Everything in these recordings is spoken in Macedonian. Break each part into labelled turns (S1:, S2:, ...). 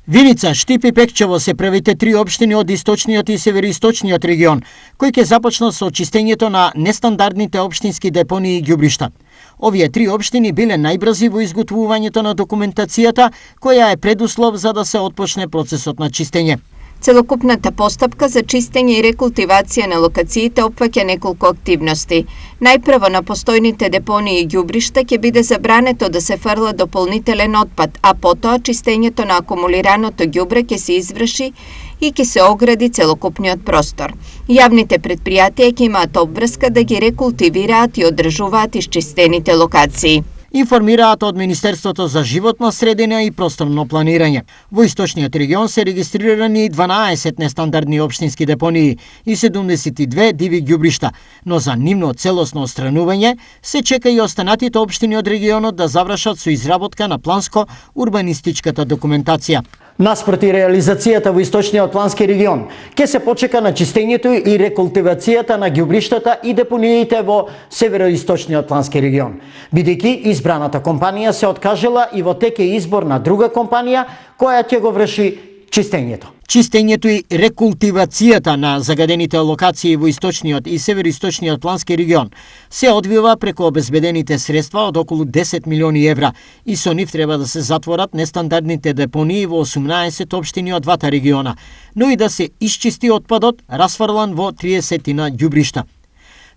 S1: Виница, Штип и Пекчево се првите три општини од источниот и североисточниот регион, кои ќе започнат со очистењето на нестандардните општински депонии и ѓубришта. Овие три општини биле најбрзи во изготвувањето на документацијата, која е предуслов за да се отпочне процесот на чистење.
S2: Целокупната постапка за чистење и рекултивација на локациите опфаќа неколку активности. Најпрво на постојните депонии и ѓубришта ќе биде забрането да се фрла дополнителен отпад, а потоа чистењето на акумулираното ѓубре ќе се изврши и ќе се огради целокупниот простор. Јавните предпријатија ќе имаат обврска да ги рекултивираат и одржуваат исчистените локации.
S1: Информираат од Министерството за животна средина и просторно планирање. Во источниот регион се регистрирани 12 нестандардни општински депонии и 72 диви ѓубришта, но за нивно целосно отстранување се чека и останатите општини од регионот да завршат со изработка на планско-урбанистичката документација.
S3: Наспроти реализацијата во источниот плански регион, ќе се почека на чистењето и рекултивацијата на ѓубриштата и депониите во североисточниот плански регион. Бидејќи избраната компанија се откажала и во тек е избор на друга компанија која ќе го врши чистењето.
S1: Чистењето и рекултивацијата на загадените локации во источниот и североисточниот плански регион се одвива преку обезбедените средства од околу 10 милиони евра и со нив треба да се затворат нестандардните депонии во 18 општини од двата региона, но и да се исчисти отпадот расфрлан во 30 ѓубришта.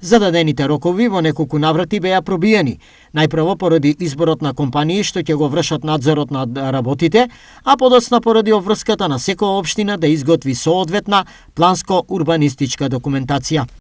S1: Зададените рокови во неколку наврати беа пробиени, најпрво поради изборот на компании што ќе го вршат надзорот над работите, а подоцна поради обврската на секоја општина да изготви соодветна планско-урбанистичка документација.